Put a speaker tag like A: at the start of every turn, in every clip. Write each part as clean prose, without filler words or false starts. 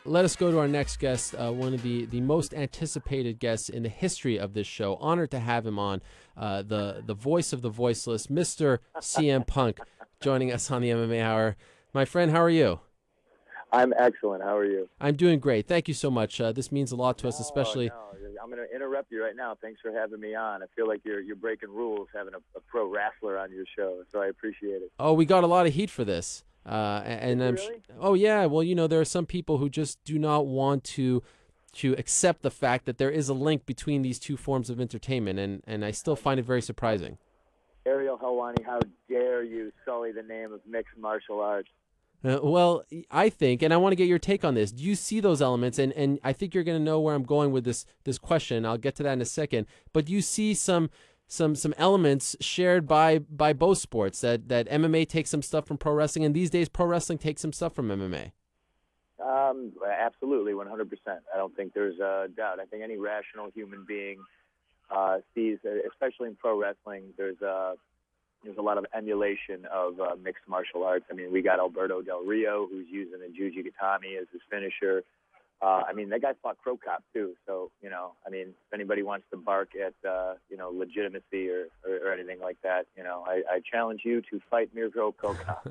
A: let us go to our next guest, one of the most anticipated guests in the history of this show. Honored to have him on, the voice of the voiceless, Mr. CM Punk, joining us on the MMA Hour. My friend, how are you?
B: I'm excellent. How are you?
A: I'm doing great. Thank you so much. This means a lot to us, especially.
B: No, I'm going to interrupt you right now. Thanks for having me on. I feel like you're breaking rules having a pro wrestler on your show, so I appreciate it.
A: Oh, we got a lot of heat for this. And I'm
B: really?
A: Oh yeah, well, there are some people who just do not want to accept the fact that there is a link between these two forms of entertainment, and I still find it very surprising.
B: Ariel Helwani, how dare you sully the name of mixed martial arts?
A: Well, I think, and I want to get your take on this. Do you see those elements? And I think you're going to know where I'm going with this question. I'll get to that in a second. But do you see some elements shared by both sports, that MMA takes some stuff from pro wrestling, and these days pro wrestling takes some stuff from MMA?
B: Absolutely, 100%. I don't think there's a doubt. I think any rational human being sees, especially in pro wrestling, there's a lot of emulation of mixed martial arts. I mean, we got Alberto Del Rio, who's using the Jujigatami as his finisher. I mean, that guy fought Crow Cop, too. So, I mean, if anybody wants to bark at, legitimacy or anything like that, I challenge you to fight Mirko Crow Cop.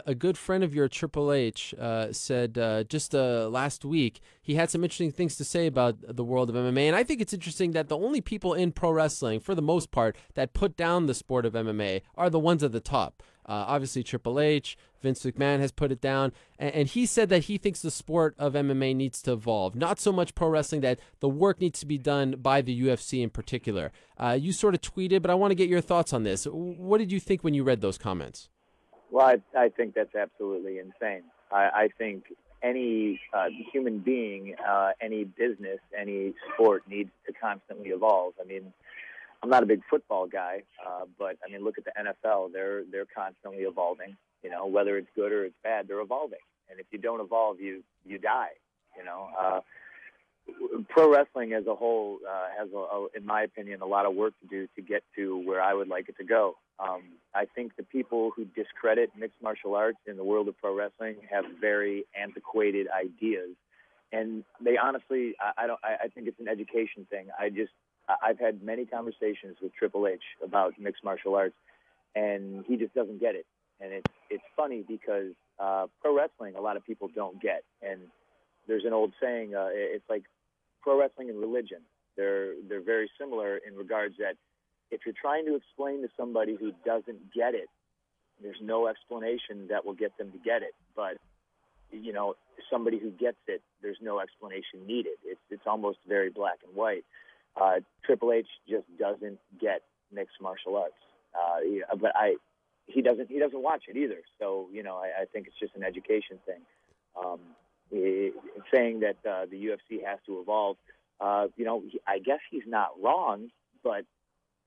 A: A good friend of your TripleH said just last week he had some interesting things to say about the world of MMA. And I think it's interesting that the only people in pro wrestling, for the most part, that put down the sport of MMA are the ones at the top. Obviously, TripleH, Vince McMahon has put it down. And he said that he thinks the sport of MMA needs to evolve. Not so much pro wrestling, that the work needs to be done by the UFC in particular. You sort of tweeted, but I want to get your thoughts on this. What did you think when you read those comments?
B: Well, I think that's absolutely insane. I think any human being, any business, any sport needs to constantly evolve. I mean, I'm not a big football guy, but I mean, look at the NFL. They're constantly evolving. Whether it's good or it's bad, they're evolving. And if you don't evolve, you die. Pro wrestling as a whole has, in my opinion, a lot of work to do to get to where I would like it to go. I think the people who discredit mixed martial arts in the world of pro wrestling have very antiquated ideas, and they honestly, I think it's an education thing. I've had many conversations with TripleH about mixed martial arts, and he just doesn't get it. And it's funny because pro wrestling, a lot of people don't get, and there's an old saying, it's like pro wrestling and religion. They're very similar in regards that if you're trying to explain to somebody who doesn't get it, there's no explanation that will get them to get it. But, somebody who gets it, there's no explanation needed. It's almost very black and white. Triple H just doesn't get mixed martial arts. But he doesn't watch it either. So, I think it's just an education thing. Saying that the UFC has to evolve, I guess he's not wrong, but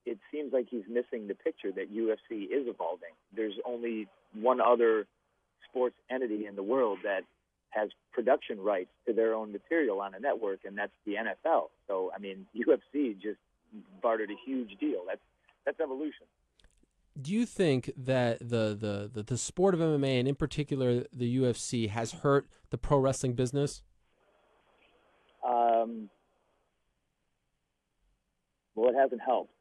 B: it seems like he's missing the picture that UFC is evolving. There's only one other sports entity in the world that has production rights to their own material on a network, and that's the NFL. So, I mean, UFC just bartered a huge deal. That's evolution.
A: Do you think that the sport of MMA, and in particular the UFC, has hurt the pro wrestling business?
B: Well, it hasn't helped.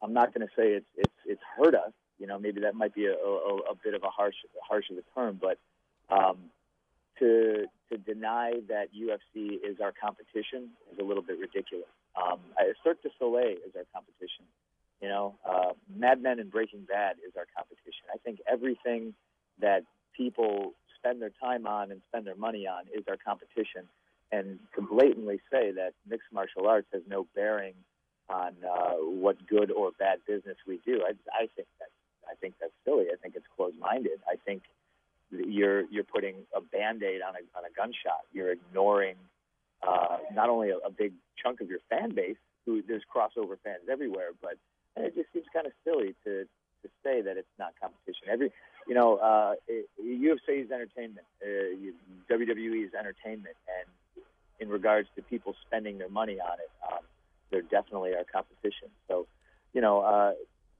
B: I'm not going to say it's hurt us. Maybe that might be a bit of a harsh of a term, but to deny that UFC is our competition is a little bit ridiculous. Cirque du Soleil is our competition. Mad Men and Breaking Bad is our competition. I think everything that people spend their time on and spend their money on is our competition. And to blatantly say that mixed martial arts has no bearing on what good or bad business we do, I think that's silly. I think it's closed-minded. I think you're putting a Band-Aid on a gunshot. You're ignoring not only a big chunk of your fan base, who there's crossover fans everywhere, but it just seems kind of silly to say that it's not competition. UFC is entertainment. WWE is entertainment, and in regards to people spending their money on it, they're definitely our competition. So,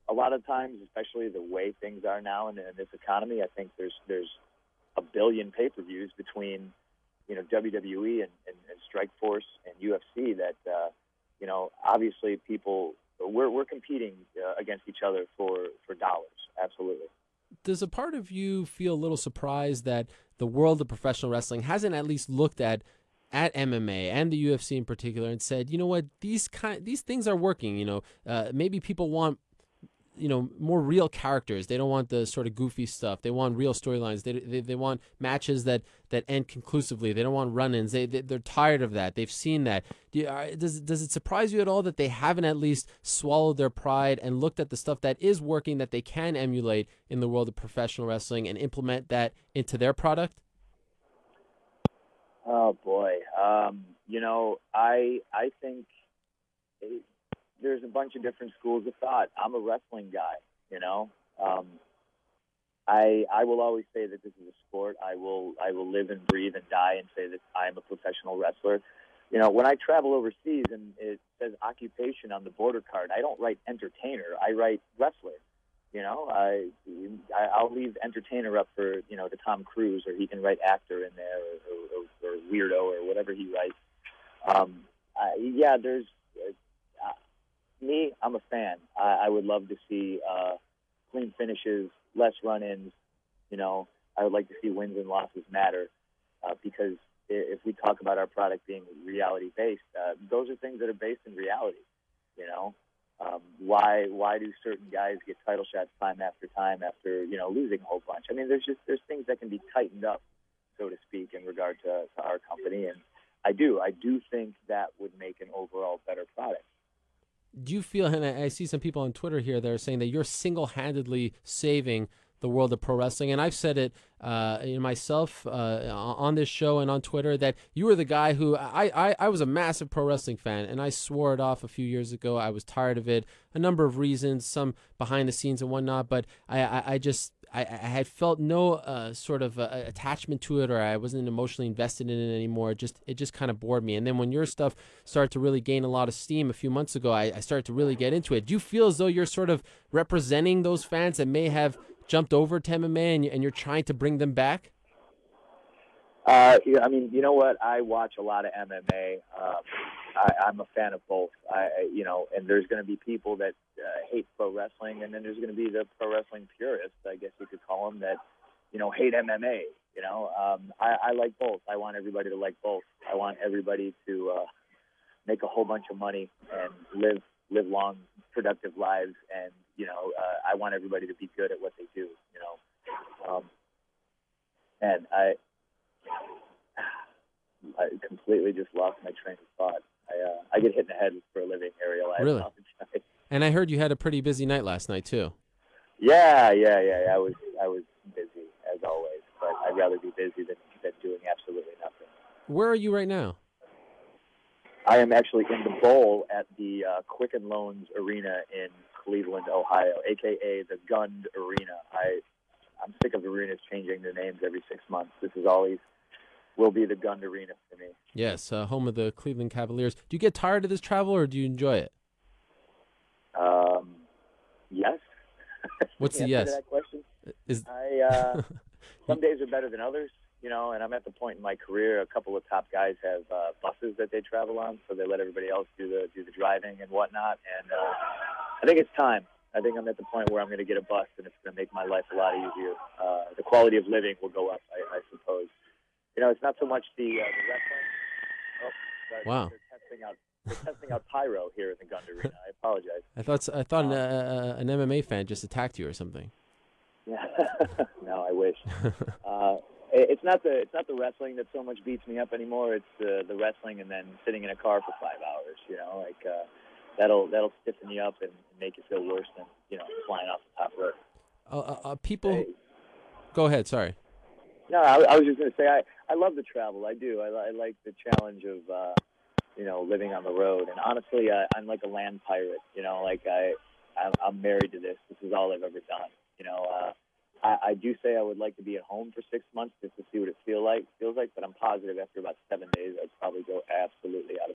B: a lot of times, especially the way things are now in this economy, I think there's a billion pay-per-views between, WWE and Strikeforce and UFC that, obviously we're competing against each other for dollars. Absolutely.
A: Does a part of you feel a little surprised that the world of professional wrestling hasn't at least looked at MMA and the UFC in particular and said, you know what, these things are working. Maybe people want more real characters. They don't want the sort of goofy stuff. They want real storylines. They want matches that end conclusively. They don't want run-ins. They're tired of that. They've seen that. Does it surprise you at all that they haven't at least swallowed their pride and looked at the stuff that is working that they can emulate in the world of professional wrestling and implement that into their product?
B: Oh boy, I think there's a bunch of different schools of thought. I'm a wrestling guy, I will always say that this is a sport. I will live and breathe and die and say that I am a professional wrestler. When I travel overseas and it says occupation on the border card, I don't write entertainer. I write wrestler. I'll leave entertainer up for the Tom Cruise, or he can write actor in there, or weirdo, or whatever he writes. There's me. I'm a fan. I would love to see clean finishes, less run-ins. I would like to see wins and losses matter, because if we talk about our product being reality-based, those are things that are based in reality. Why do certain guys get title shots time after losing a whole bunch? I mean, there's things that can be tightened up, so to speak, in regard to our company, and I do think that would make an overall better product.
A: Do you feel, and I see some people on Twitter here that are saying that you're single-handedly saving the world of pro wrestling, and I've said it myself on this show and on Twitter, that you were the guy who I was a massive pro wrestling fan, and I swore it off a few years ago. I was tired of it, a number of reasons, some behind the scenes and whatnot, but I had felt no sort of attachment to it, or I wasn't emotionally invested in it anymore. It just kind of bored me. And then when your stuff started to really gain a lot of steam a few months ago, I started to really get into it. Do you feel as though you're sort of representing those fans that may have jumped over to MMA and you're trying to bring them back?
B: I mean, you know what? I watch a lot of MMA. I'm a fan of both. And there's going to be people that hate pro wrestling, and then there's going to be the pro wrestling purists, I guess you could call them, that hate MMA. I like both. I want everybody to like both. I want everybody to make a whole bunch of money and live long, productive lives, and I want everybody to be good at what they do. And I completely just lost my train of thought. I get hit in the head for a living, Ariel.
A: Really? And I heard you had a pretty busy night last night too.
B: Yeah. I was busy as always, but I'd rather be busy than doing absolutely nothing.
A: Where are you right now?
B: I am actually in the bowl at the Quicken Loans Arena in Cleveland, Ohio, a.k.a. the Gund Arena. I'm sick of arenas changing their names every 6 months. This is always will be the Gund Arena for me.
A: Yes, home of the Cleveland Cavaliers. Do you get tired of this travel, or do you enjoy it?
B: Yes.
A: What's the yes?
B: That question? Some days are better than others, and I'm at the point in my career. A couple of top guys have buses that they travel on, so they let everybody else do the driving and whatnot. And I think it's time. I think I'm at the point where I'm going to get a bus, and it's going to make my life a lot easier. The quality of living will go up, I suppose. It's not so much the wrestling.
A: Wow.
B: They're testing out pyro here in the Gund Arena. I apologize.
A: I thought an MMA fan just attacked you or something.
B: Yeah. No, I wish. It's not the wrestling that so much beats me up anymore. It's the wrestling and then sitting in a car for 5 hours. That'll stiffen you up and make you feel worse than flying off the top rope.
A: People, go ahead. Sorry.
B: No, I was just going to say I love the travel. I do. I like the challenge of living on the road. And honestly, I'm like a land pirate. I'm married to this. This is all I've ever done. I do say I would like to be at home for 6 months just to see what it feels like. But I'm positive after about 7 days, I'd probably go absolutely out of